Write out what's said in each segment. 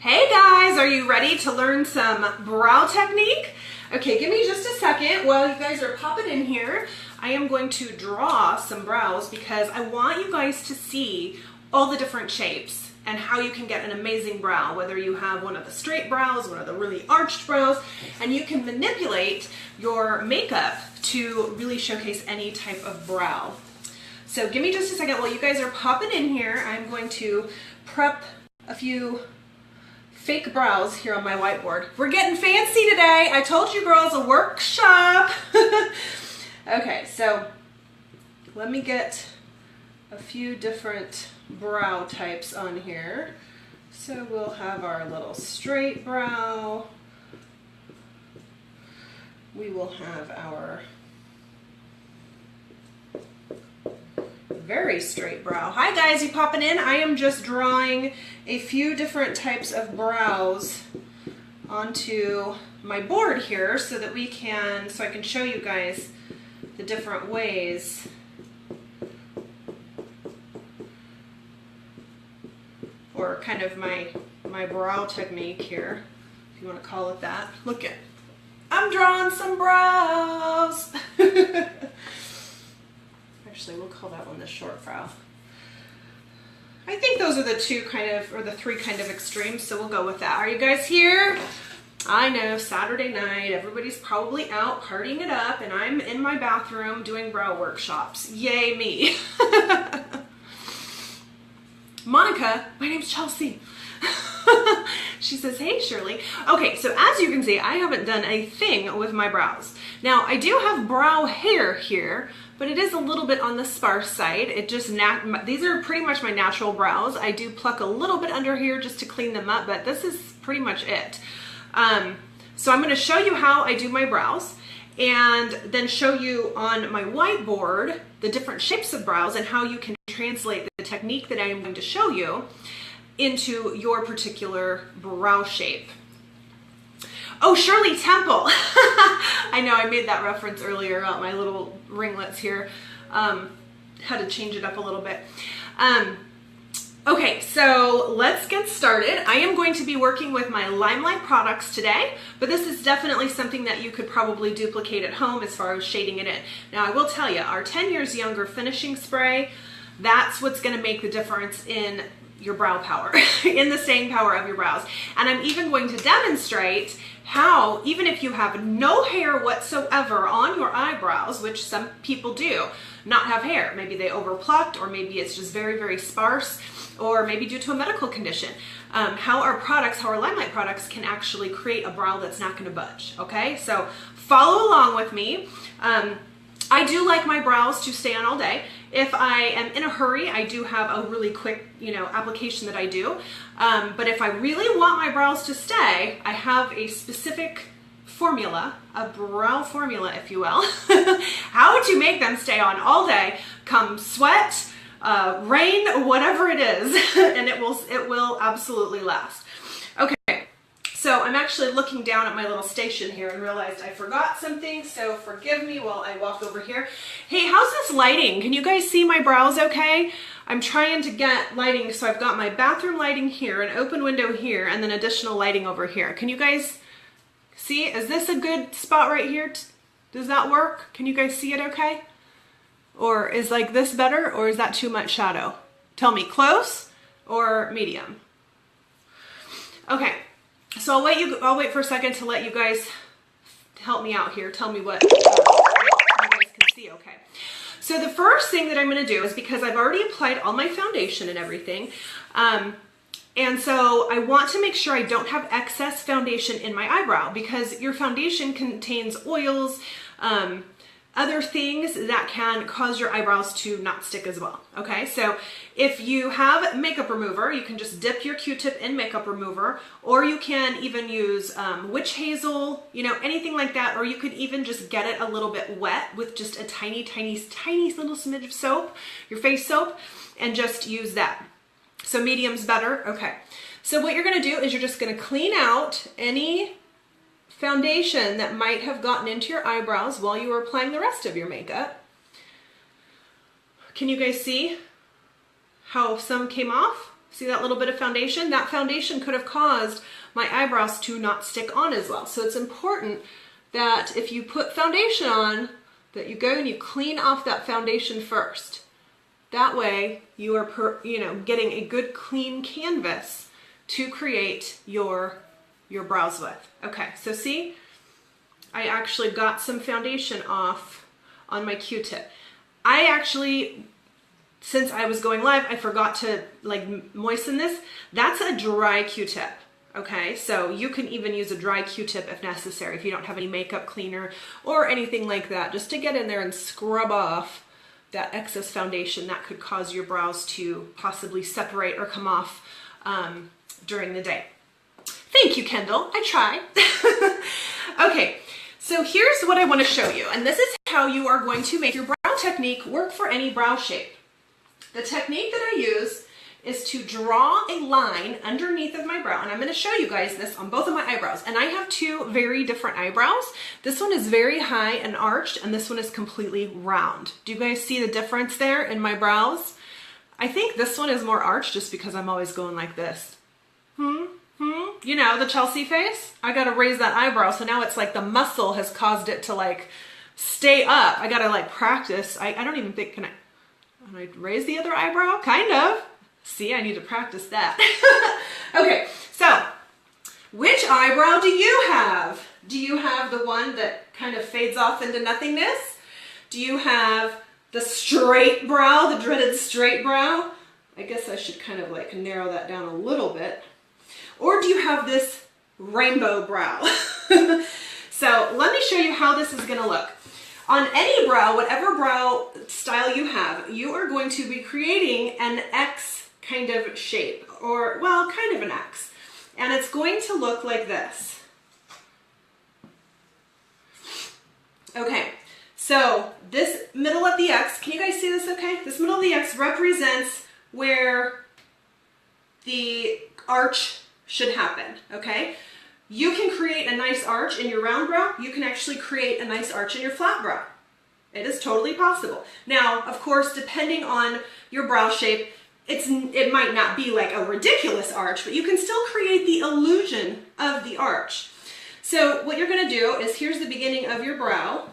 Hey guys, are you ready to learn some brow technique? Okay, give me just a second while you guys are popping in here. I am going to draw some brows because I want you guys to see all the different shapes and how you can get an amazing brow, whether you have one of the straight brows, one of the really arched brows, and you can manipulate your makeup to really showcase any type of brow. So give me just a second while you guys are popping in here. I'm going to prep a few fake brows here on my whiteboard. We're getting fancy today. I told you girls, a workshop. Okay, so let me get a few different brow types on here. So we'll have our little straight brow. We will have our very straight brow. Hi guys, you popping in? I am just drawing a few different types of brows onto my board here so that I can show you guys the different ways or kind of my brow technique here, if you want to call it that. Look at, I'm drawing some brows. Actually, we'll call that one the short brow. I think those are the two kind of, or the three kind of extremes, so we'll go with that. Are you guys here? I know, Saturday night, everybody's probably out partying it up, and I'm in my bathroom doing brow workshops. Yay me. Monica, my name's Chelsea. She says, hey Shirley. Okay, so as you can see, I haven't done a thing with my brows. Now, I do have brow hair here, but it is a little bit on the sparse side. It just, these are pretty much my natural brows. I do pluck a little bit under here just to clean them up, but this is pretty much it. So I'm gonna show you how I do my brows and then show you on my whiteboard the different shapes of brows and how you can translate the technique that I am going to show you into your particular brow shape. Oh, Shirley Temple. I know I made that reference earlier about my little ringlets here. Had to change it up a little bit. Okay, so let's get started. I am going to be working with my LimeLight products today, but this is definitely something that you could probably duplicate at home as far as shading it in. Now, I will tell you, our 10 Years Younger finishing spray, that's what's going to make the difference in your brow power, in the staying power of your brows. And I'm even going to demonstrate how, even if you have no hair whatsoever on your eyebrows, which some people do not have hair, maybe they overplucked, or maybe it's just very, very sparse, or maybe due to a medical condition, how our LimeLight products can actually create a brow that's not going to budge. Okay, so follow along with me. I do like my brows to stay on all day. If I am in a hurry, I do have a really quick, application that I do. But if I really want my brows to stay, I have a specific formula, a brow formula, if you will, how to make them stay on all day, come sweat, rain, whatever it is, and it will absolutely last. Okay. So I'm actually looking down at my little station here and realized I forgot something, so forgive me while I walk over here. Hey, how's this lighting? Can you guys see my brows okay? I'm trying to get lighting, so I've got my bathroom lighting here, an open window here, and then additional lighting over here. Can you guys see? Is this a good spot right here? Does that work? Can you guys see it okay? Or is like this better, or is that too much shadow? Tell me, close or medium? Okay. So I'll wait for a second to let you guys help me out here. Tell me what you guys can see, okay. So the first thing that I'm gonna do is, because I've already applied all my foundation and everything, and so I want to make sure I don't have excess foundation in my eyebrow, because your foundation contains oils, other things that can cause your eyebrows to not stick as well. Okay, so if you have makeup remover, you can just dip your Q-tip in makeup remover, or you can even use witch hazel, anything like that, or you could even just get it a little bit wet with just a tiny, tiny, tiny little smidge of soap, your face soap, and just use that. So medium's better. Okay, so what you're gonna do is you're just gonna clean out any foundation that might have gotten into your eyebrows while you were applying the rest of your makeup. Can you guys see how some came off? See that little bit of foundation? That foundation could have caused my eyebrows to not stick on as well. So it's important that if you put foundation on, that you go and you clean off that foundation first. That way you are getting a good clean canvas to create your brows with. Okay, so see, I actually got some foundation off on my Q-tip. I actually, since I was going live, I forgot to like moisten this. That's a dry Q-tip. Okay, so you can even use a dry Q-tip if necessary, if you don't have any makeup cleaner or anything like that, just to get in there and scrub off that excess foundation that could cause your brows to possibly separate or come off during the day. Thank you, Kendall. I try. Okay, so here's what I want to show you, and this is how you are going to make your brow technique work for any brow shape. The technique that I use is to draw a line underneath of my brow, and I'm going to show you guys this on both of my eyebrows, and I have two very different eyebrows. This one is very high and arched, and this one is completely round. Do you guys see the difference there in my brows? I think this one is more arched just because I'm always going like this. You know, the Chelsea face? I got to raise that eyebrow, so now it's like the muscle has caused it to like stay up. I got to like practice. I don't even think, can I raise the other eyebrow? Kind of. See, I need to practice that. Okay, so which eyebrow do you have? Do you have the one that kind of fades off into nothingness? Do you have the straight brow, the dreaded straight brow? I guess I should kind of like narrow that down a little bit. Or do you have this rainbow brow? So let me show you how this is gonna look. On any brow, whatever brow style you have, you are going to be creating an X kind of shape, or well, kind of an X. And it's going to look like this. Okay, so this middle of the X, can you guys see this okay? This middle of the X represents where the arch should happen, okay? You can create a nice arch in your round brow. You can actually create a nice arch in your flat brow. It is totally possible. Now, of course, depending on your brow shape, it might not be like a ridiculous arch, but you can still create the illusion of the arch. So what you're gonna do is, here's the beginning of your brow.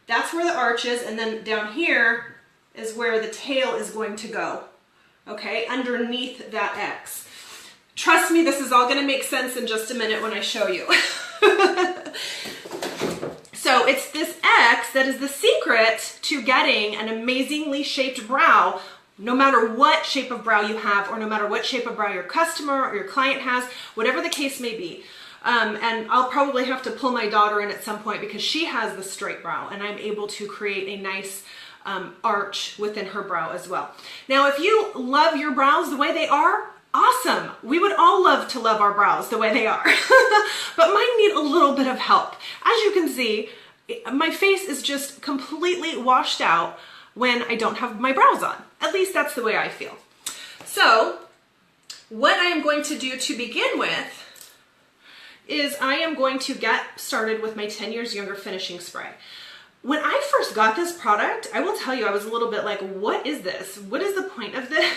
That's where the arch is, and then down here is where the tail is going to go, okay, underneath that X. Trust me, this is all gonna make sense in just a minute when I show you. So it's this X that is the secret to getting an amazingly shaped brow, no matter what shape of brow you have, or no matter what shape of brow your customer or your client has, whatever the case may be. And I'll probably have to pull my daughter in at some point because she has the straight brow, and I'm able to create a nice arch within her brow as well. Now, if you love your brows the way they are, awesome. We would all love to love our brows the way they are, but mine need a little bit of help. As you can see, my face is just completely washed out when I don't have my brows on. At least that's the way I feel. So what I am going to do to begin with is I am going to get started with my 10 Years Younger finishing spray. When I first got this product, I will tell you, I was a little bit like, what is this? What is the point of this?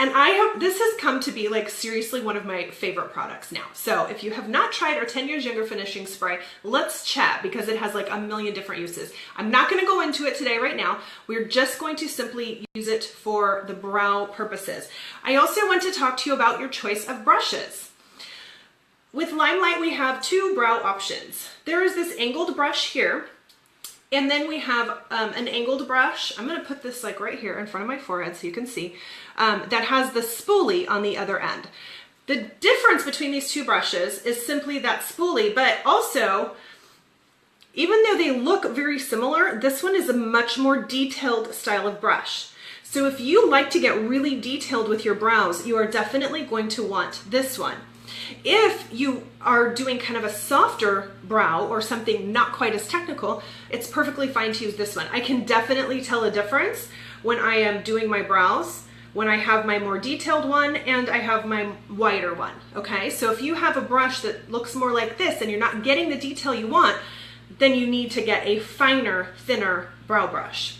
And this has come to be like seriously one of my favorite products now. So if you have not tried our 10 Years Younger finishing spray, let's chat, because it has like a million different uses. I'm not gonna go into it today right now. We're just going to simply use it for the brow purposes. I also want to talk to you about your choice of brushes. With LimeLight, we have two brow options. There is this angled brush here, and then we have an angled brush. I'm gonna put this like right here in front of my forehead so you can see, that has the spoolie on the other end. The difference between these two brushes is simply that spoolie, but also, even though they look very similar, this one is a much more detailed style of brush. So if you like to get really detailed with your brows, you are definitely going to want this one. If you are doing kind of a softer brow or something not quite as technical, it's perfectly fine to use this one. I can definitely tell a difference when I am doing my brows, when I have my more detailed one and I have my wider one, okay? So if you have a brush that looks more like this and you're not getting the detail you want, then you need to get a finer, thinner brow brush.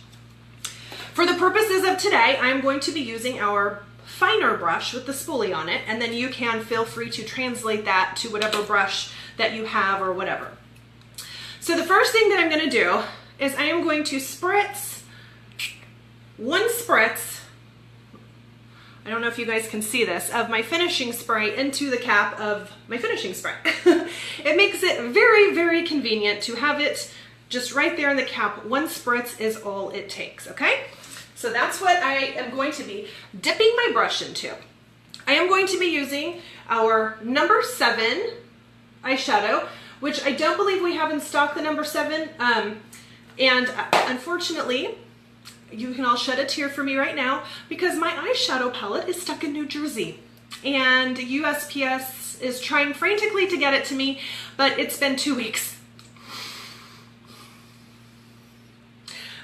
For the purposes of today, I'm going to be using our finer brush with the spoolie on it, and then you can feel free to translate that to whatever brush that you have or whatever. So the first thing that I'm going to do is I am going to spritz one spritz, I don't know if you guys can see this, of my finishing spray into the cap of my finishing spray. It makes it very, very convenient to have it just right there in the cap. One spritz is all it takes, okay? So that's what I am going to be dipping my brush into. I am going to be using our number 7 eyeshadow, which I don't believe we have in stock, the number 7. And unfortunately, you can all shed a tear for me right now because my eyeshadow palette is stuck in New Jersey. And USPS is trying frantically to get it to me, but it's been 2 weeks.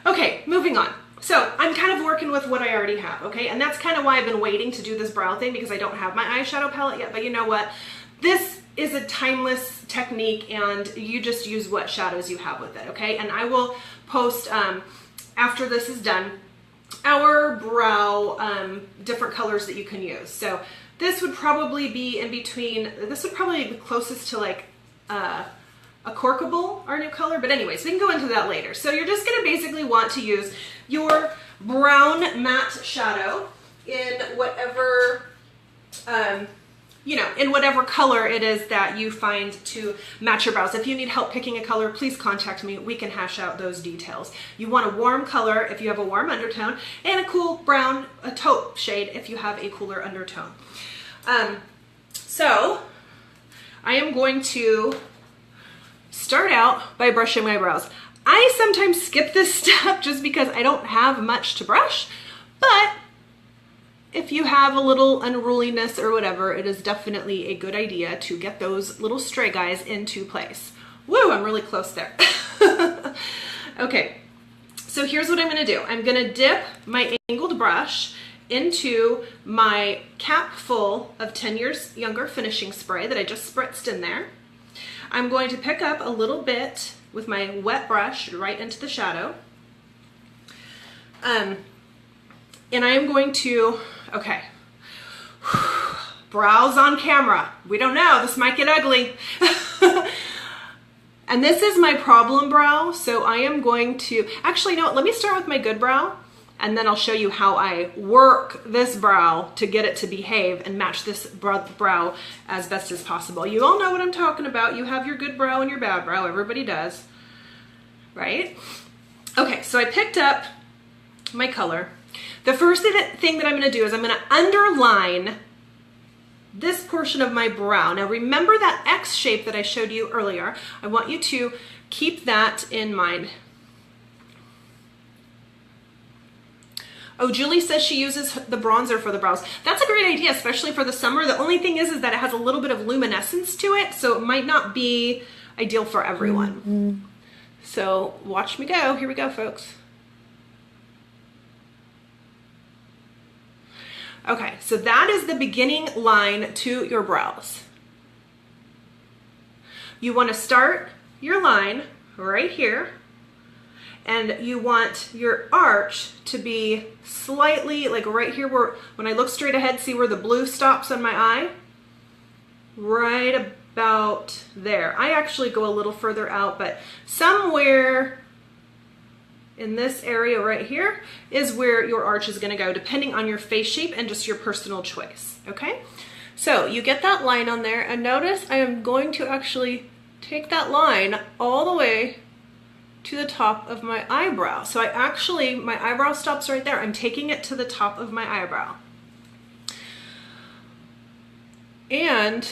Okay, moving on. So I'm kind of working with what I already have, okay? And that's kind of why I've been waiting to do this brow thing, because I don't have my eyeshadow palette yet. But you know what? This is a timeless technique, and you just use what shadows you have with it, okay? And I will post, after this is done, our brow different colors that you can use. So this would probably be in between, this would probably be closest to like Acorkable, our new color, but anyways, we can go into that later. So you're just gonna basically want to use your brown matte shadow in whatever, you know, in whatever color it is that you find to match your brows. If you need help picking a color, please contact me. We can hash out those details. You want a warm color if you have a warm undertone, and a cool brown, a taupe shade if you have a cooler undertone. So I am going to start out by brushing my brows. I sometimes skip this step just because I don't have much to brush, but if you have a little unruliness or whatever, it is definitely a good idea to get those little stray guys into place. Woo, I'm really close there. Okay, so here's what I'm gonna do. I'm gonna dip my angled brush into my cap full of 10 Years Younger finishing spray that I just spritzed in there. I'm going to pick up a little bit with my wet brush right into the shadow. And I am going to, okay, brows on camera. We don't know, this might get ugly. And this is my problem brow, so I am going to, actually, no, let me start with my good brow, and then I'll show you how I work this brow to get it to behave and match this brow as best as possible. You all know what I'm talking about. You have your good brow and your bad brow. Everybody does, right? Okay, so I picked up my color. The first thing that I'm gonna do is I'm gonna underline this portion of my brow. Now remember that X shape that I showed you earlier. I want you to keep that in mind. Oh, Julie says she uses the bronzer for the brows. That's a great idea, especially for the summer. The only thing is that it has a little bit of luminescence to it, so it might not be ideal for everyone. Mm-hmm. So watch me go. Here we go, folks. Okay, so that is the beginning line to your brows. You want to start your line right here, and you want your arch to be slightly, like right here where, when I look straight ahead, see where the blue stops on my eye? Right about there. I actually go a little further out, but somewhere in this area right here is where your arch is gonna go, depending on your face shape and just your personal choice, okay? So you get that line on there, and notice I am going to actually take that line all the way to the top of my eyebrow. So I actually, my eyebrow stops right there. I'm taking it to the top of my eyebrow. And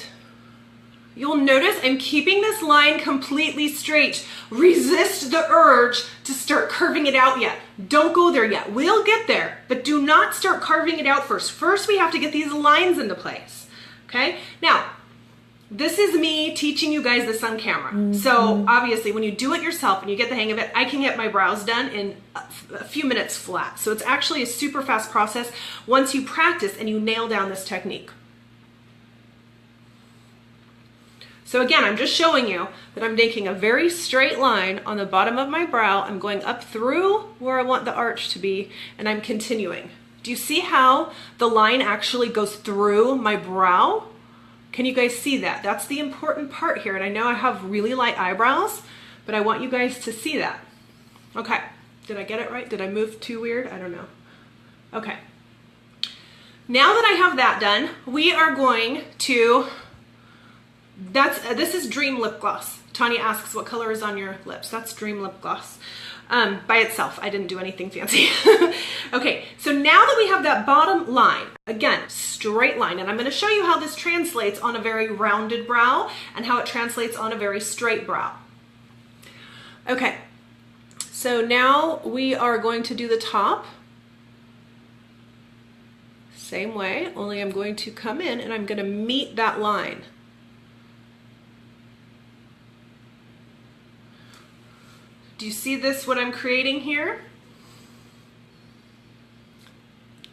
you'll notice I'm keeping this line completely straight. Resist the urge to start curving it out yet. Don't go there yet. We'll get there, but do not start carving it out first. First, we have to get these lines into place, okay? Now, this is me teaching you guys this on camera. Mm-hmm. So obviously when you do it yourself and you get the hang of it, I can get my brows done in a few minutes flat. So it's actually a super fast process once you practice and you nail down this technique. So again, I'm just showing you that I'm making a very straight line on the bottom of my brow. I'm going up through where I want the arch to be, and I'm continuing Do you see how the line actually goes through my brow? Can you guys see that? That's the important part here. And I know I have really light eyebrows, but I want you guys to see that. Okay, did I get it right? Did I move too weird? I don't know. Okay. Now that I have that done, we are going to, this is Dream Lip Gloss. Tanya asks, what color is on your lips? That's Dream Lip Gloss. By itself, I didn't do anything fancy. Okay, so now that we have that bottom line, again, straight line, and I'm going to show you how this translates on a very rounded brow and how it translates on a very straight brow. Okay, so now we are going to do the top. Same way, only I'm going to come in and I'm going to meet that line. Do you see this, what I'm creating here?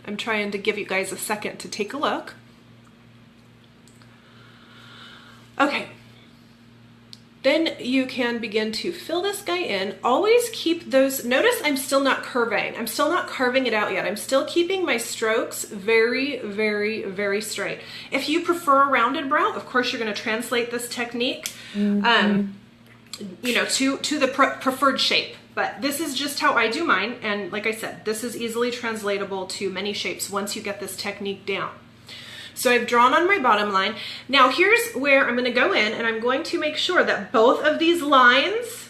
I'm trying to give you guys a second to take a look. Okay. Then you can begin to fill this guy in. Always keep those, notice I'm still not curving. I'm still not carving it out yet. I'm still keeping my strokes very, very, very straight. If you prefer a rounded brow, of course you're gonna translate this technique you know, to the preferred shape. But this is just how I do mine. And like I said, this is easily translatable to many shapes once you get this technique down. So I've drawn on my bottom line. Now here's where I'm gonna go in and I'm going to make sure that both of these lines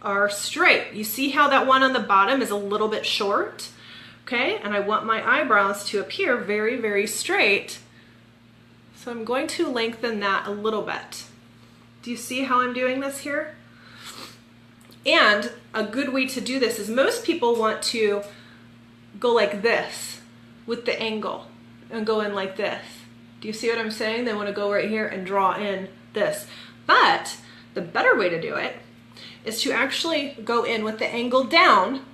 are straight. You see how that one on the bottom is a little bit short? Okay, and I want my eyebrows to appear very, very straight. So I'm going to lengthen that a little bit. Do you see how I'm doing this here? And a good way to do this is most people want to go like this with the angle and go in like this. Do you see what I'm saying? They want to go right here and draw in this. But the better way to do it is to actually go in with the angle down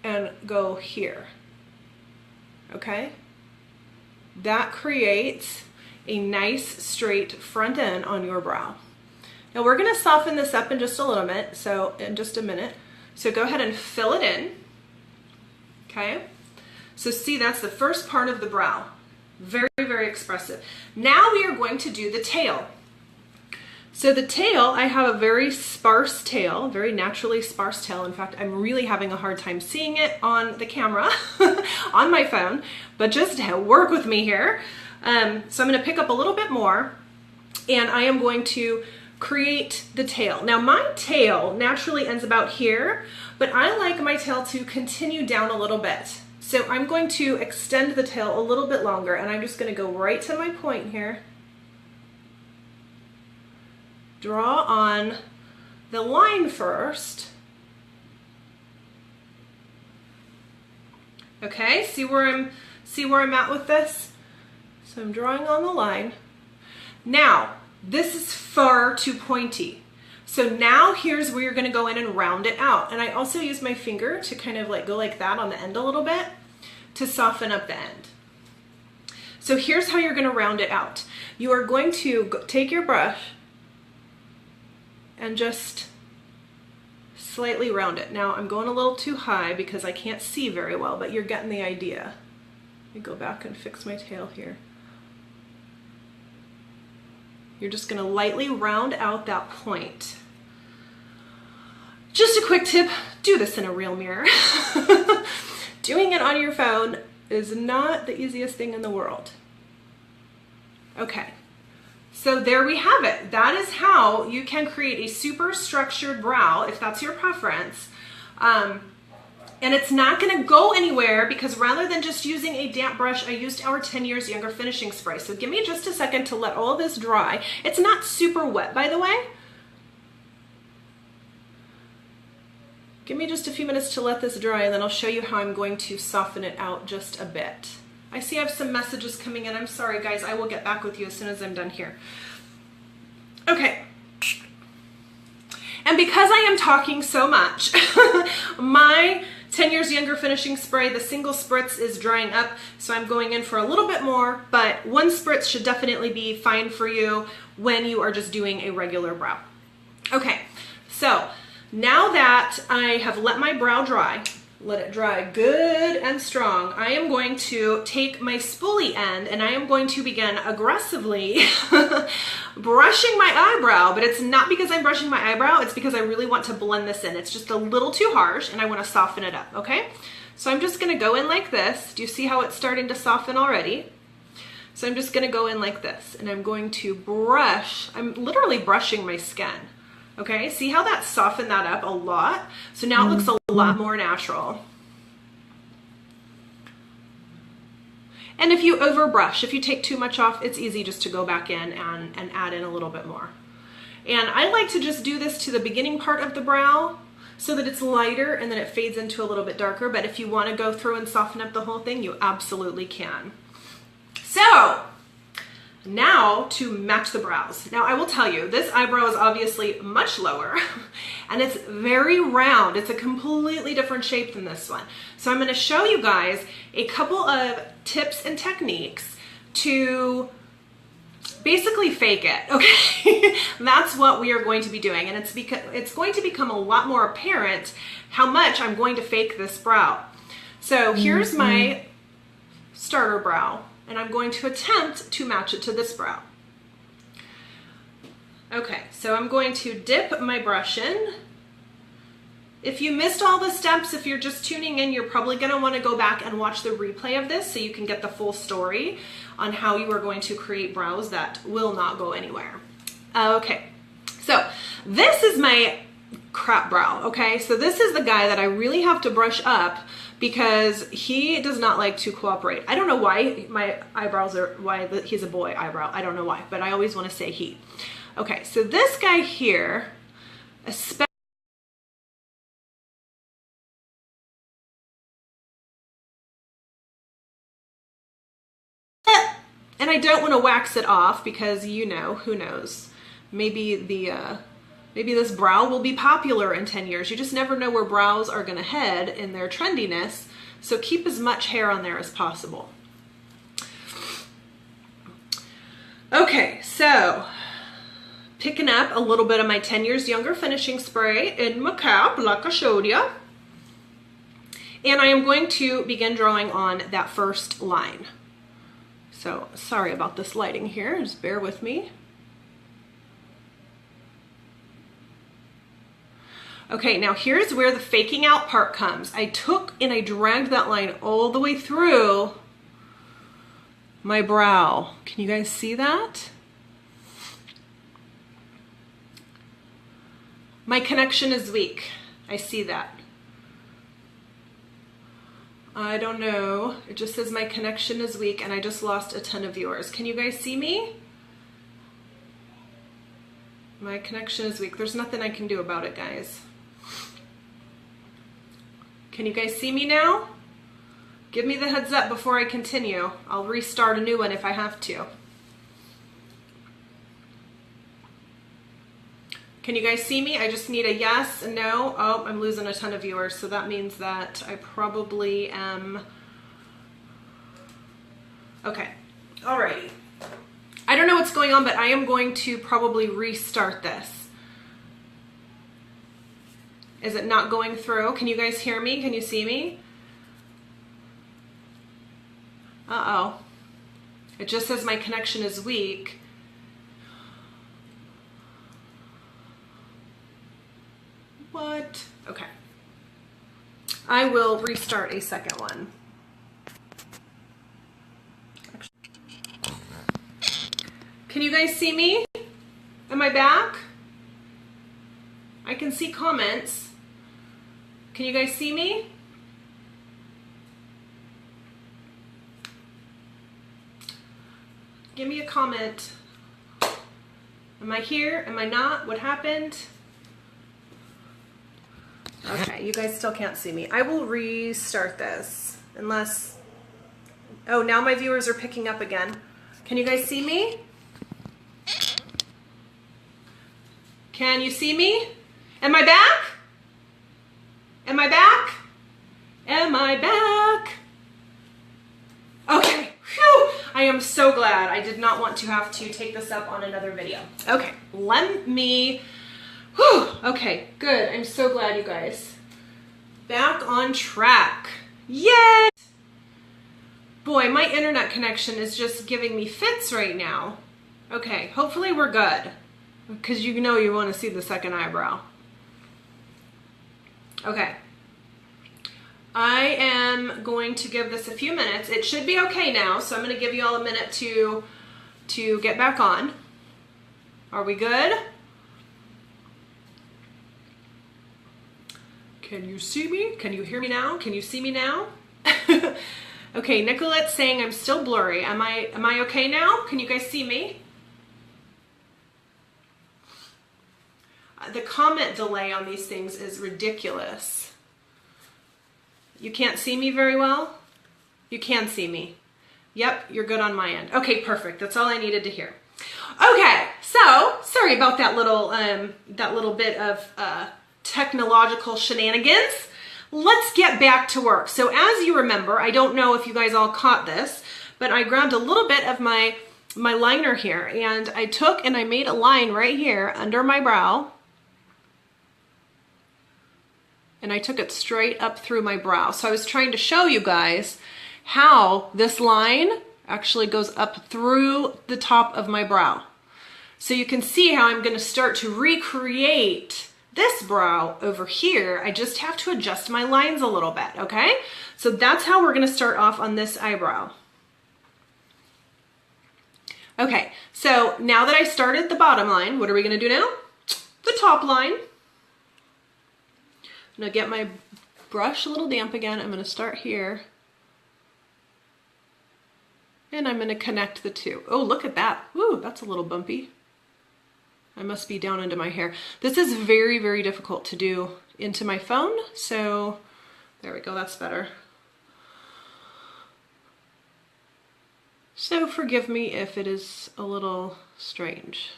and go here. Okay? That creates a nice straight front end on your brow. Now we're gonna soften this up in just a little bit, so in just a minute. So go ahead and fill it in, okay? So see, that's the first part of the brow. Very, very expressive. Now we are going to do the tail. So the tail, I have a very sparse tail, very naturally sparse tail. In fact, I'm really having a hard time seeing it on the camera, on my phone, but just work with me here. So I'm going to pick up a little bit more and I am going to create the tail. Now my tail naturally ends about here, but I like my tail to continue down a little bit. So I'm going to extend the tail a little bit longer and I'm just going to go right to my point here. Draw on the line first. Okay, see where I'm at with this? So I'm drawing on the line. Now, this is far too pointy. So now here's where you're gonna go in and round it out. And I also use my finger to kind of like go like that on the end a little bit to soften up the end. So here's how you're gonna round it out. You are going to take your brush and just slightly round it. Now I'm going a little too high because I can't see very well, but you're getting the idea. Let me go back and fix my tail here. You're just going to lightly round out that point. Just a quick tip, do this in a real mirror. Doing it on your phone is not the easiest thing in the world. Okay, so there we have it. That is how you can create a super structured brow, if that's your preference. And it's not going to go anywhere because rather than just using a damp brush, I used our 10 Years Younger finishing spray. So give me just a second to let all of this dry. It's not super wet, by the way. Give me just a few minutes to let this dry and then I'll show you how I'm going to soften it out just a bit. I see I have some messages coming in. I'm sorry, guys. I will get back with you as soon as I'm done here. Okay. And because I am talking so much, my 10 Years Younger finishing spray, the single spritz is drying up, so I'm going in for a little bit more, but one spritz should definitely be fine for you when you are just doing a regular brow. Okay, so now that I have let my brow dry, let it dry good and strong. I am going to take my spoolie end and I am going to begin aggressively brushing my eyebrow, but it's not because I'm brushing my eyebrow, it's because I really want to blend this in. It's just a little too harsh and I want to soften it up, okay? So I'm just gonna go in like this. Do you see how it's starting to soften already? So I'm just gonna go in like this and I'm going to brush, I'm literally brushing my skin. Okay, see how that softened that up a lot? So now it looks a lot more natural. And if you overbrush, if you take too much off, it's easy just to go back in and add in a little bit more. And I like to just do this to the beginning part of the brow so that it's lighter and then it fades into a little bit darker. But if you want to go through and soften up the whole thing, you absolutely can. So now to match the brows. Now I will tell you, this eyebrow is obviously much lower and it's very round. It's a completely different shape than this one. So I'm going to show you guys a couple of tips and techniques to basically fake it, okay? That's what we are going to be doing, and it's going to become a lot more apparent how much I'm going to fake this brow. So here's my starter brow, and I'm going to attempt to match it to this brow. Okay, so I'm going to dip my brush in. If you missed all the steps, if you're just tuning in, you're probably gonna wanna go back and watch the replay of this so you can get the full story on how you are going to create brows that will not go anywhere. Okay, so this is my crap brow, okay? So this is the guy that I really have to brush up because he does not like to cooperate. I don't know why my eyebrows are, he's a boy eyebrow, I don't know why, but I always wanna say he. Okay, so this guy here, especially and I don't want to wax it off because, you know, who knows, maybe this brow will be popular in 10 years. You just never know where brows are going to head in their trendiness, so keep as much hair on there as possible. Okay, so picking up a little bit of my 10 years younger finishing spray in my cap, like I showed you. And I am going to begin drawing on that first line. So sorry about this lighting here, just bear with me. Okay, now here's where the faking out part comes. I took and I dragged that line all the way through my brow. Can you guys see that? My connection is weak. I see that. I don't know. It just says my connection is weak and I just lost a ton of viewers. Can you guys see me? My connection is weak. There's nothing I can do about it, guys. Can you guys see me now? Give me the heads up before I continue. I'll restart a new one if I have to. Can you guys see me? I just need a yes, a no. Oh, I'm losing a ton of viewers, so that means that I probably am. Okay, alrighty. I don't know what's going on, but I am going to probably restart this. Is it not going through? Can you guys hear me? Can you see me? Uh-oh. It just says my connection is weak. What? Okay. I will restart a second one. Can you guys see me? Am I back? I can see comments. Can you guys see me? Give me a comment. Am I here? Am I not? What happened? Okay, you guys still can't see me. I will restart this unless, oh, now my viewers are picking up again. Can you guys see me? Can you see me? Am I back? Am I back? Am I back? Okay, whew. I am so glad. I did not want to have to take this up on another video. Okay, let me, whew. Okay, good. I'm so glad, you guys. Back on track. Yay! Boy, my internet connection is just giving me fits right now. Okay, hopefully we're good, because you know you want to see the second eyebrow. Okay. I am going to give this a few minutes. It should be okay now, so I'm going to give you all a minute to get back on. Are we good? Can you see me? Can you hear me now? Can you see me now? Okay, Nicolette's saying I'm still blurry. Am I okay now? Can you guys see me? The comment delay on these things is ridiculous. You can't see me very well? You can see me. Yep, you're good on my end. Okay, perfect. That's all I needed to hear. Okay, so sorry about that little bit of technological shenanigans. Let's get back to work. So as you remember, I don't know if you guys all caught this, but I grabbed a little bit of my liner here, and I took and I made a line right here under my brow. And I took it straight up through my brow. So I was trying to show you guys how this line actually goes up through the top of my brow. So you can see how I'm going to start to recreate this brow over here. I just have to adjust my lines a little bit, okay? So that's how we're going to start off on this eyebrow. Okay, so now that I started the bottom line, what are we going to do now? The top line. I'm going to get my brush a little damp again. I'm going to start here. And I'm going to connect the two. Oh, look at that. Ooh, that's a little bumpy. I must be down into my hair. This is very, very difficult to do into my phone. So there we go. That's better. So forgive me if it is a little strange.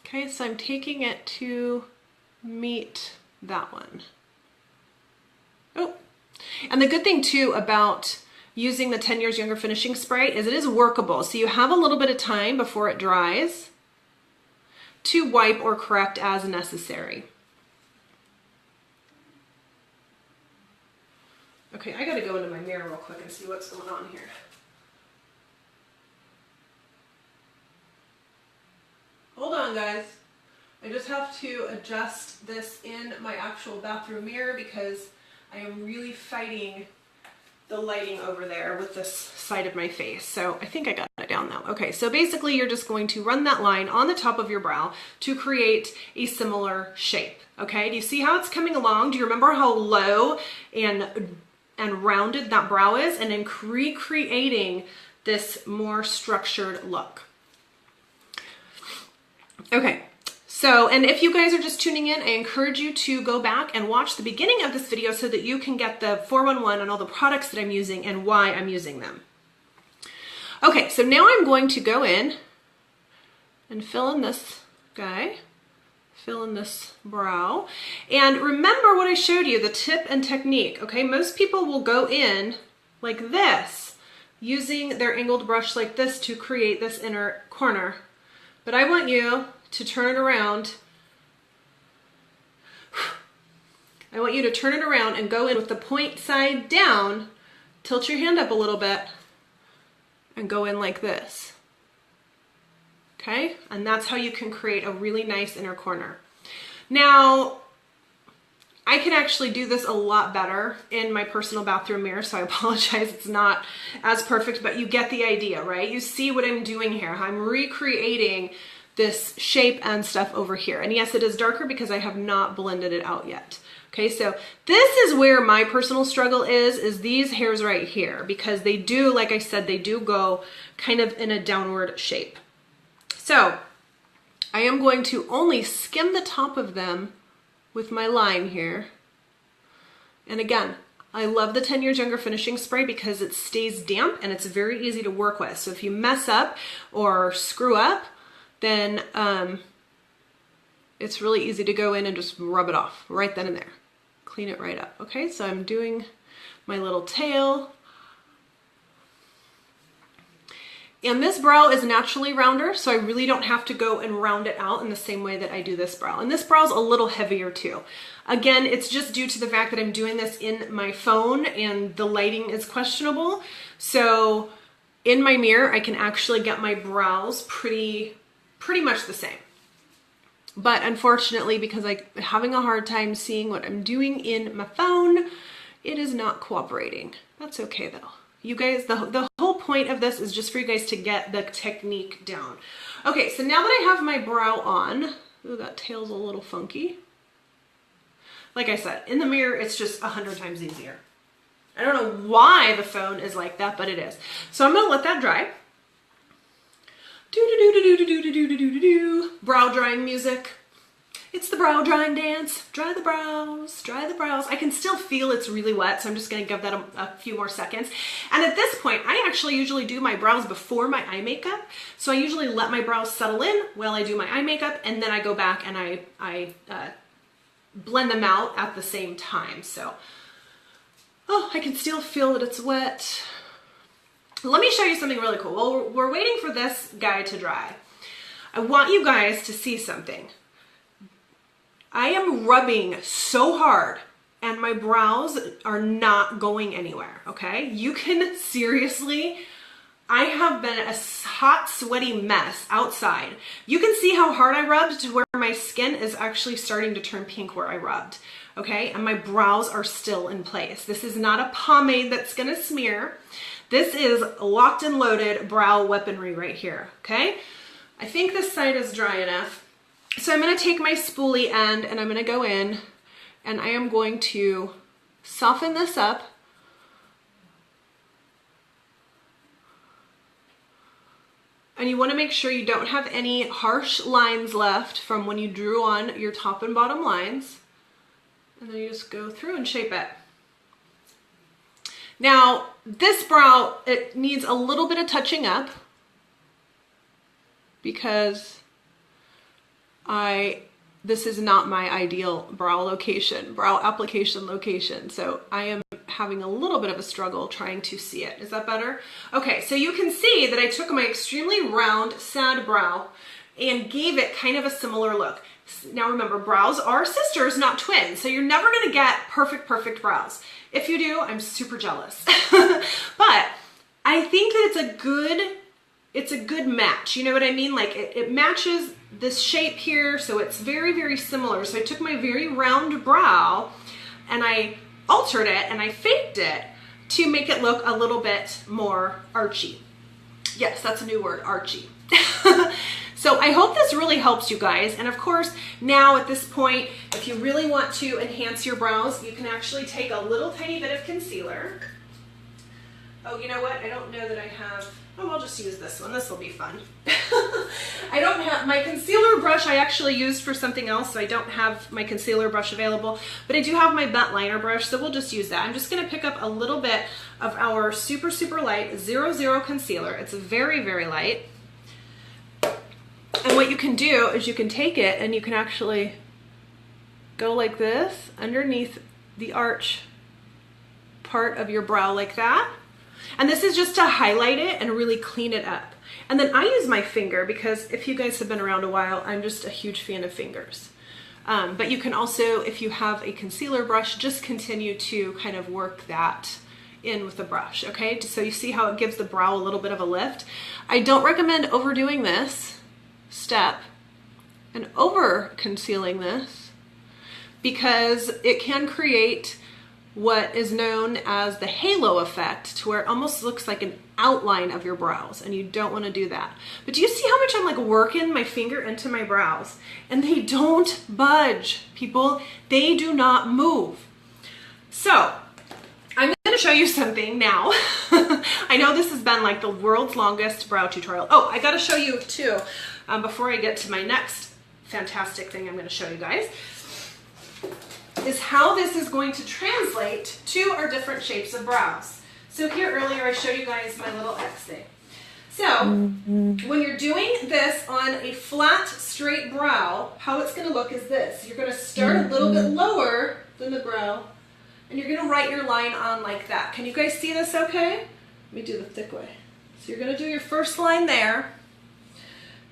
Okay, so I'm taking it to meet that one. Oh, and the good thing too about using the 10 Years Younger finishing spray is it is workable. So you have a little bit of time before it dries to wipe or correct as necessary. Okay, I gotta go into my mirror real quick and see what's going on here. Hold on, guys. I just have to adjust this in my actual bathroom mirror because I am really fighting the lighting over there with this side of my face. So I think I got it down now. Okay, so basically you're just going to run that line on the top of your brow to create a similar shape. Okay, do you see how it's coming along? Do you remember how low and rounded that brow is? And then recreating this more structured look. Okay. So, and if you guys are just tuning in, I encourage you to go back and watch the beginning of this video so that you can get the 411 on all the products that I'm using and why I'm using them. Okay, so now I'm going to go in and fill in this guy, fill in this brow. And remember what I showed you, the tip and technique, okay? Most people will go in like this, using their angled brush like this to create this inner corner. But I want you to turn it around. I want you to turn it around and go in with the point side down, tilt your hand up a little bit, and go in like this. Okay? And that's how you can create a really nice inner corner. Now, I can actually do this a lot better in my personal bathroom mirror, so I apologize it's not as perfect, but you get the idea, right? You see what I'm doing here. I'm recreating this shape and stuff over here. And yes, it is darker because I have not blended it out yet. Okay, so this is where my personal struggle is these hairs right here, because they do, like I said, they do go kind of in a downward shape. So I am going to only skim the top of them with my line here. And again, I love the 10 Years Younger finishing spray because it stays damp and it's very easy to work with. So if you mess up or screw up, then it's really easy to go in and just rub it off right then and there. Clean it right up. Okay, so I'm doing my little tail. And this brow is naturally rounder, so I really don't have to go and round it out in the same way that I do this brow. And this brow is a little heavier too. Again, it's just due to the fact that I'm doing this in my phone and the lighting is questionable. So in my mirror, I can actually get my brows pretty much the same. But unfortunately, because I'm having a hard time seeing what I'm doing in my phone, it is not cooperating. That's okay though. You guys, the whole point of this is just for you guys to get the technique down. Okay, so now that I have my brow on, ooh, that tail's a little funky. Like I said, in the mirror, it's just 100 times easier. I don't know why the phone is like that, but it is. So I'm gonna let that dry. Do-do-do-do-do-do-do-do-do-do-do. Brow drying music. It's the brow drying dance. Dry the brows, dry the brows. I can still feel it's really wet, so I'm just gonna give that a few more seconds. And at this point, I actually usually do my brows before my eye makeup. So I usually let my brows settle in while I do my eye makeup, and then I go back and I blend them out at the same time. So, oh, I can still feel that it's wet. Let me show you something really cool. While we're waiting for this guy to dry, I want you guys to see something. I am rubbing so hard and my brows are not going anywhere, okay? You can seriously, I have been a hot, sweaty mess outside. You can see how hard I rubbed to where my skin is actually starting to turn pink where I rubbed, okay? And my brows are still in place. This is not a pomade that's gonna smear. This is locked and loaded brow weaponry right here, okay? I think this side is dry enough. So I'm gonna take my spoolie end and I'm gonna go in and I am going to soften this up. And you wanna make sure you don't have any harsh lines left from when you drew on your top and bottom lines. And then you just go through and shape it. Now, this brow, it needs a little bit of touching up because this is not my ideal brow application location. So I am having a little bit of a struggle trying to see it. Is that better? Okay, so you can see that I took my extremely round, sad brow and gave it kind of a similar look. Now remember, brows are sisters, not twins. So you're never gonna get perfect brows. If you do, I'm super jealous. But I think that it's a good match. You know what I mean? Like it matches this shape here, so it's very similar. So I took my very round brow and I altered it and I faked it to make it look a little bit more archy. Yes, that's a new word, archy. So I hope this really helps you guys. And of course, now at this point, if you really want to enhance your brows, you can actually take a little tiny bit of concealer. Oh, you know what? I don't know that I have, oh, I'll just use this one. This will be fun. I don't have, my concealer brush I actually used for something else, so I don't have my concealer brush available, but I do have my bent liner brush, so we'll just use that. I'm just gonna pick up a little bit of our super light 00 concealer. It's very light. And what you can do is you can take it and you can actually go like this underneath the arch part of your brow like that. And this is just to highlight it and really clean it up. And then I use my finger because if you guys have been around a while, I'm just a huge fan of fingers. But you can also, if you have a concealer brush, just continue to kind of work that in with the brush, okay? So you see how it gives the brow a little bit of a lift. I don't recommend overdoing this step and over concealing this because it can create what is known as the halo effect, to where it almost looks like an outline of your brows, and you don't want to do that. But do you see how much I'm like working my finger into my brows? And they don't budge, people. They do not move. So I'm going to show you something now. I know this has been like the world's longest brow tutorial. Oh, I got to show you too, before I get to my next fantastic thing I'm going to show you guys, is how this is going to translate to our different shapes of brows. So here earlier I showed you guys my little X thing. So when you're doing this on a flat, straight brow, how it's going to look is this. You're going to start a little bit lower than the brow, and you're going to write your line on like that. Can you guys see this okay? Let me do the thick way. So you're going to do your first line there.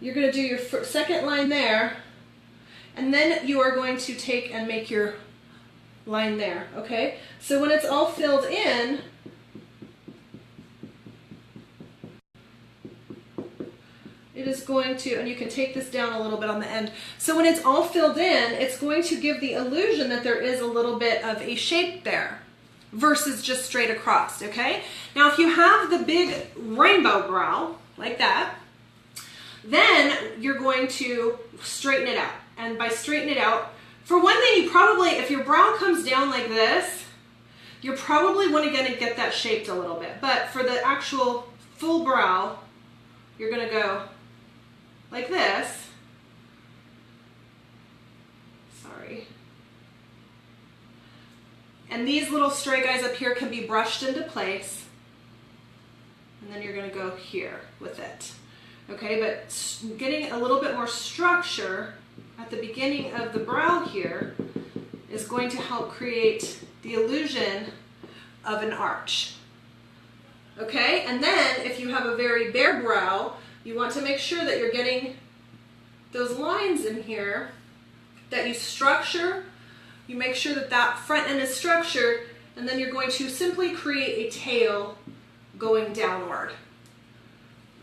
You're going to do your second line there. And then you are going to take and make your line there, okay? So when it's all filled in, it is going to, and you can take this down a little bit on the end. So when it's all filled in, it's going to give the illusion that there is a little bit of a shape there versus just straight across, okay? Now if you have the big rainbow brow, like that, then you're going to straighten it out. And by straighten it out, for one thing, you probably, if your brow comes down like this, you're probably going to get that shaped a little bit. But for the actual full brow, you're going to go like this. Sorry. And these little stray guys up here can be brushed into place. And then you're going to go here with it. Okay, but getting a little bit more structure at the beginning of the brow here is going to help create the illusion of an arch. Okay, and then if you have a very bare brow, you want to make sure that you're getting those lines in here, that you structure, you make sure that that front end is structured, and then you're going to simply create a tail going downward.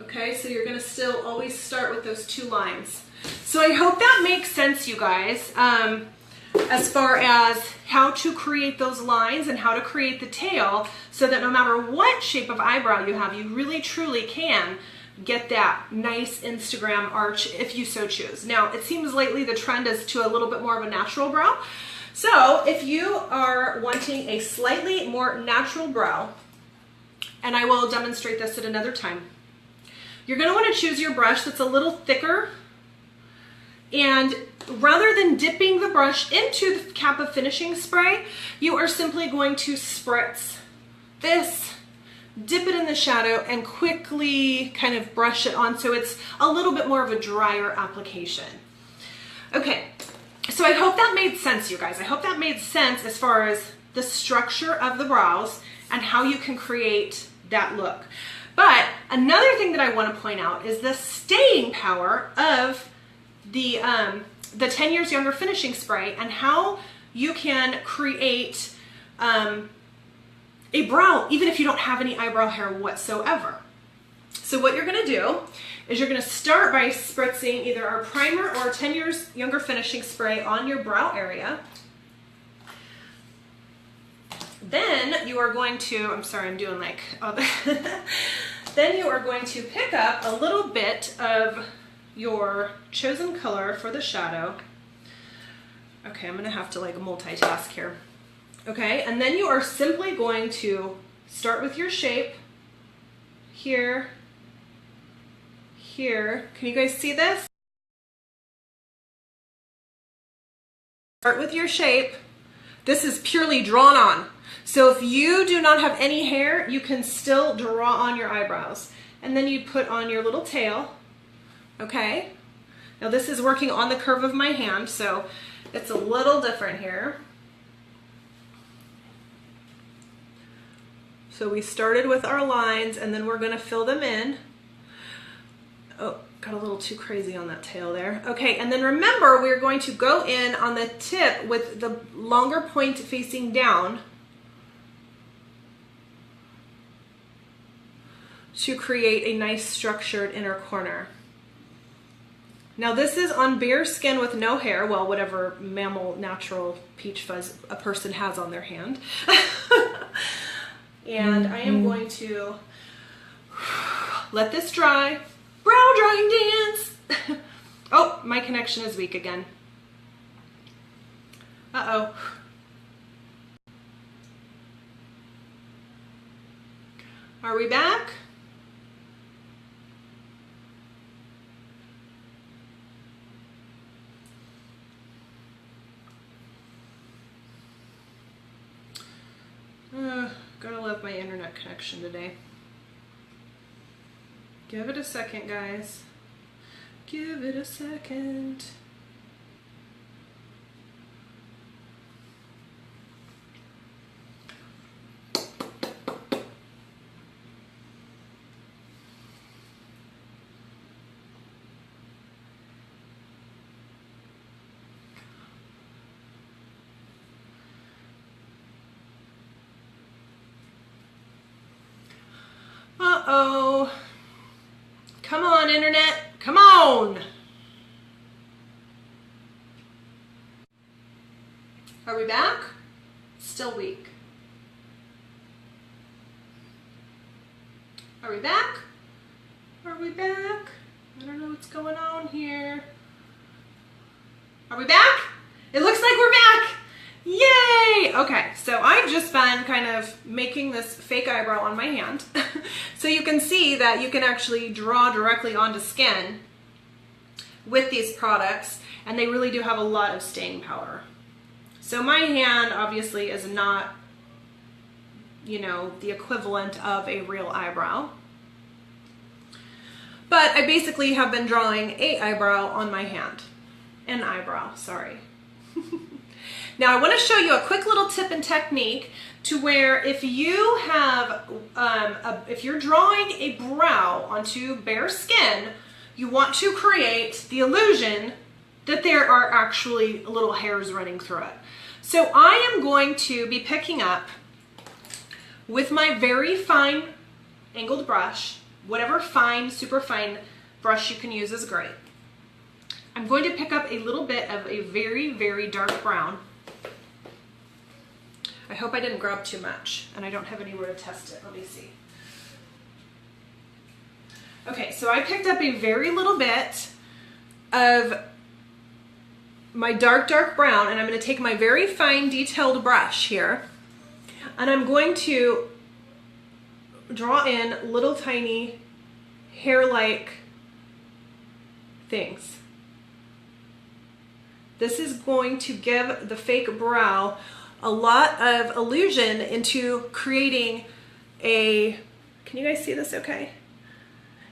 Okay, so you're going to still always start with those two lines. So I hope that makes sense, you guys, as far as how to create those lines and how to create the tail so that no matter what shape of eyebrow you have, you really truly can get that nice Instagram arch if you so choose. Now, it seems lately the trend is to a little bit more of a natural brow. So if you are wanting a slightly more natural brow, and I will demonstrate this at another time, you're going to want to choose your brush that's a little thicker, and rather than dipping the brush into the cap of finishing spray, you are simply going to spritz this, dip it in the shadow, and quickly kind of brush it on so it's a little bit more of a drier application. Okay, so I hope that made sense, you guys. I hope that made sense as far as the structure of the brows and how you can create that look. But another thing that I want to point out is the staying power of the 10 Years Younger finishing spray and how you can create a brow even if you don't have any eyebrow hair whatsoever. So what you're going to do is you're going to start by spritzing either our primer or 10 Years Younger finishing spray on your brow area. Then you are going to, I'm sorry, I'm doing like, then you are going to pick up a little bit of your chosen color for the shadow. Okay, I'm gonna have to like multitask here. Okay, and then you are simply going to start with your shape here, here. Can you guys see this? Start with your shape. This is purely drawn on. So if you do not have any hair, you can still draw on your eyebrows. And then you put on your little tail, okay? Now this is working on the curve of my hand, so it's a little different here. So we started with our lines and then we're gonna fill them in. Oh, got a little too crazy on that tail there. Okay, and then remember we're going to go in on the tip with the longer point facing down to create a nice structured inner corner. Now this is on bare skin with no hair, well, whatever mammal natural peach fuzz a person has on their hand. And I am going to let this dry. Brow drying dance. Oh, my connection is weak again. Uh-oh. Are we back? Gotta love my internet connection today. Give it a second, guys. Give it a second. Uh-oh. Come on, internet. Come on. Are we back? Still weak. Are we back? Are we back? I don't know what's going on here. Are we back? It looks like we're back. Yay! Okay, so I've just been kind of making this fake eyebrow on my hand. So you can see that you can actually draw directly onto skin with these products, and they really do have a lot of staying power. So my hand obviously is not, you know, the equivalent of a real eyebrow. But I basically have been drawing an eyebrow on my hand. An eyebrow, sorry. Now I want to show you a quick little tip and technique to where if you have, if you're drawing a brow onto bare skin, you want to create the illusion that there are actually little hairs running through it. So I am going to be picking up with my very fine angled brush, whatever fine, super fine brush you can use is great. I'm going to pick up a little bit of a very, very dark brown. I hope I didn't grab too much, and I don't have anywhere to test it. Let me see. Okay, so I picked up a very little bit of my dark, dark brown, and I'm going to take my very fine detailed brush here, and I'm going to draw in little tiny hair-like things. This is going to give the fake brow a lot of illusion into creating a, can you guys see this okay?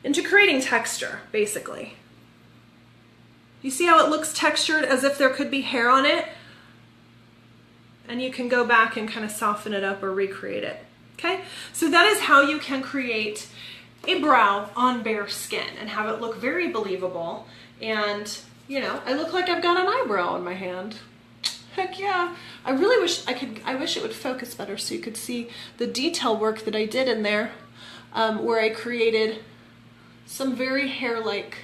Into creating texture, basically. You see how it looks textured as if there could be hair on it? And you can go back and kind of soften it up or recreate it. Okay, so that is how you can create a brow on bare skin and have it look very believable. And, you know, I look like I've got an eyebrow on my hand. Heck yeah. I really wish I wish it would focus better so you could see the detail work that I did in there, where I created some very hair-like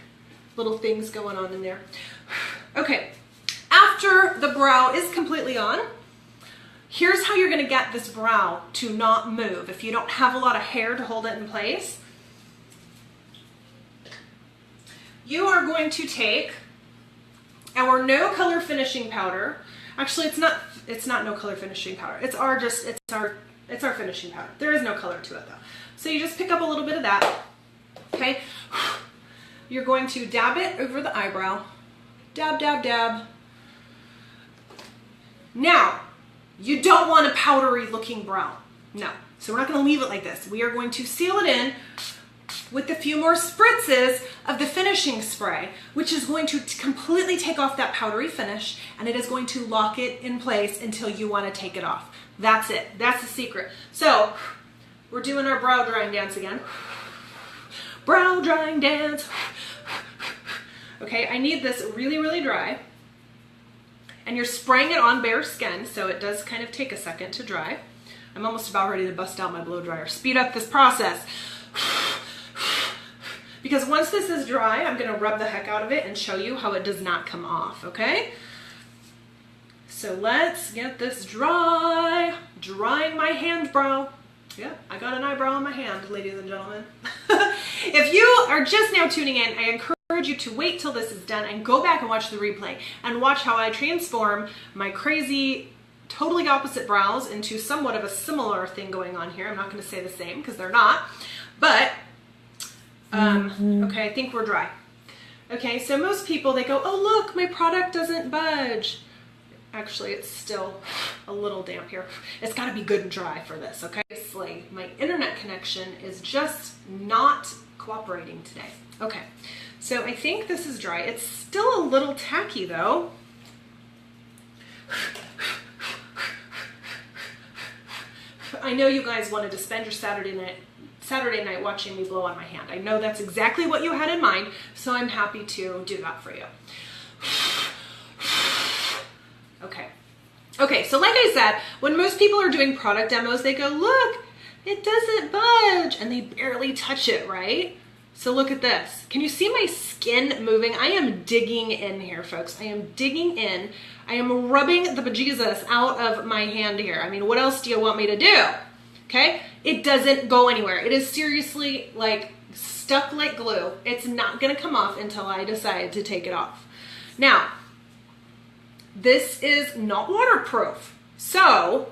little things going on in there. Okay, after the brow is completely on, here's how you're gonna get this brow to not move if you don't have a lot of hair to hold it in place. You are going to take our no color finishing powder. Actually, it's not no color finishing powder. It's our finishing powder. There is no color to it though. So you just pick up a little bit of that. Okay? You're going to dab it over the eyebrow. Dab, dab, dab. Now, you don't want a powdery looking brow. No. So we're not going to leave it like this. We are going to seal it in with a few more spritzes of the finishing spray, which is going to completely take off that powdery finish, and it is going to lock it in place until you want to take it off. That's it. That's the secret. So we're doing our brow drying dance again. Brow drying dance. Okay, I need this really, really dry. And you're spraying it on bare skin, so it does kind of take a second to dry. I'm almost about ready to bust out my blow dryer. Speed up this process. Because once this is dry, I'm gonna rub the heck out of it and show you how it does not come off, okay? So let's get this dry. Drying my hand brow. Yeah, I got an eyebrow on my hand, ladies and gentlemen. If you are just now tuning in, I encourage you to wait till this is done and go back and watch the replay and watch how I transform my crazy, totally opposite brows into somewhat of a similar thing going on here. I'm not going to say the same because they're not, but okay, I think we're dry. Okay, so most people, they go, oh look, my product doesn't budge. Actually, it's still a little damp here. It's got to be good and dry for this, okay? Obviously, my internet connection is just not cooperating today. Okay, so I think this is dry. It's still a little tacky though. I know you guys wanted to spend your Saturday night watching me blow on my hand. I know that's exactly what you had in mind, so I'm happy to do that for you. Okay. Okay, so like I said, when most people are doing product demos, they go, look, it doesn't budge, and they barely touch it, right? So look at this. Can you see my skin moving? I am digging in here, folks. I am digging in. I am rubbing the bejesus out of my hand here. I mean, what else do you want me to do? Okay? It doesn't go anywhere. It is seriously like stuck like glue. It's not gonna come off until I decide to take it off. Now, this is not waterproof. So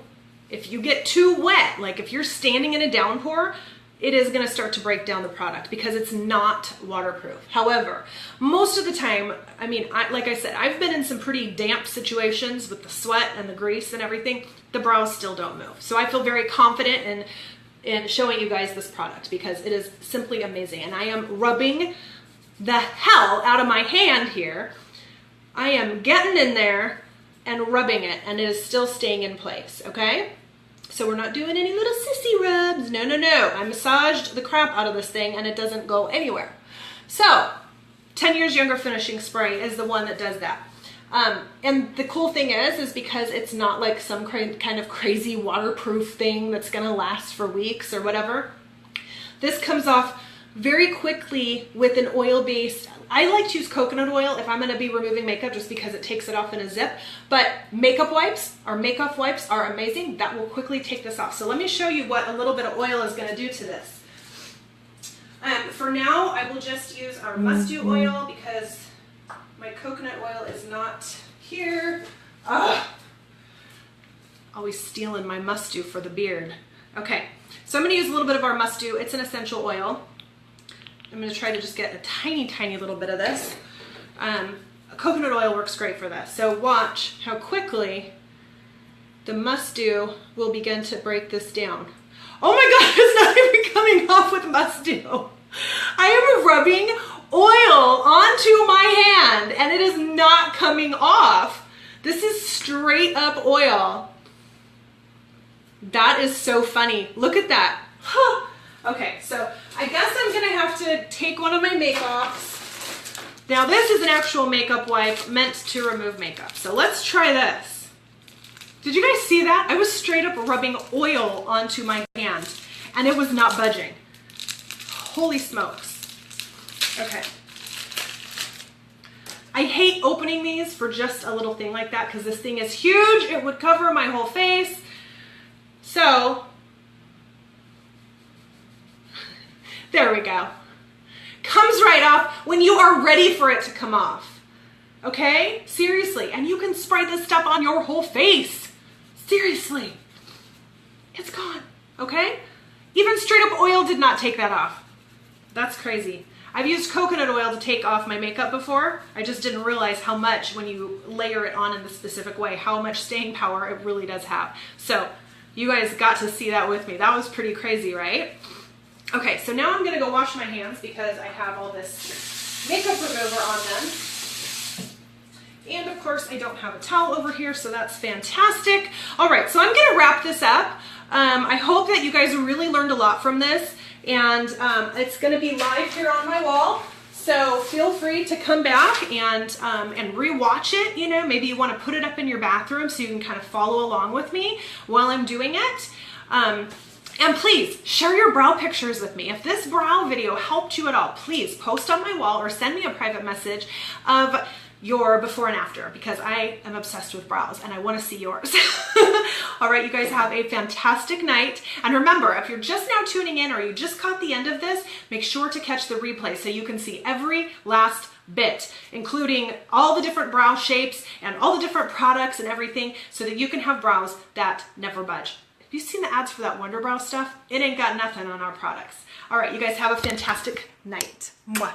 if you get too wet, like if you're standing in a downpour, it is gonna start to break down the product because it's not waterproof. However, most of the time, I mean, like I said, I've been in some pretty damp situations with the sweat and the grease and everything. The brows still don't move. So I feel very confident in showing you guys this product because it is simply amazing. And I am rubbing the hell out of my hand here. I am getting in there and rubbing it, and it is still staying in place, okay? So we're not doing any little sissy rubs. No, no, no. I massaged the crap out of this thing and it doesn't go anywhere. So 10 Years Younger Finishing Spray is the one that does that. And the cool thing is because it's not like some kind of crazy waterproof thing that's gonna last for weeks or whatever. This comes off very quickly with an oil-based. I like to use coconut oil if I'm gonna be removing makeup just because it takes it off in a zip, but makeup wipes are amazing. That will quickly take this off. So let me show you what a little bit of oil is gonna do to this. For now, I will just use our must-do oil because my coconut oil is not here. Ugh. Always stealing my must-do for the beard. Okay, so I'm gonna use a little bit of our must-do. It's an essential oil. I'm gonna try to just get a tiny, tiny little bit of this. Coconut oil works great for this. So watch how quickly the must-do will begin to break this down. Oh my God, it's not even coming off with must-do. I am rubbing oil onto my hand and it is not coming off. This is straight up oil. That is so funny. Look at that. Huh. Okay, so I guess I'm gonna have to take one of my make-offs. Now this is an actual makeup wipe meant to remove makeup. So let's try this. Did you guys see that? I was straight up rubbing oil onto my hand and it was not budging. Holy smokes. Okay. I hate opening these for just a little thing like that because this thing is huge. It would cover my whole face. So, there we go. Comes right off when you are ready for it to come off. Okay? Seriously. And you can spray this stuff on your whole face. Seriously. It's gone. Okay? Even straight up oil did not take that off. That's crazy. I've used coconut oil to take off my makeup before. I just didn't realize how much, when you layer it on in the specific way, how much staying power it really does have. So you guys got to see that with me. That was pretty crazy, right? Okay, so now I'm gonna go wash my hands because I have all this makeup remover on them. And of course I don't have a towel over here, so that's fantastic. All right, so I'm gonna wrap this up. I hope that you guys really learned a lot from this, and it's gonna be live here on my wall. So feel free to come back and re-watch it. You know, maybe you want to put it up in your bathroom so you can kind of follow along with me while I'm doing it. And please share your brow pictures with me. If this brow video helped you at all, please post on my wall or send me a private message of your before and after because I am obsessed with brows and I want to see yours. All right, you guys have a fantastic night. And remember, if you're just now tuning in or you just caught the end of this, make sure to catch the replay so you can see every last bit, including all the different brow shapes and all the different products and everything so that you can have brows that never budge. Have you seen the ads for that Wonder Brow stuff? It ain't got nothing on our products. All right, you guys have a fantastic night. Mwah.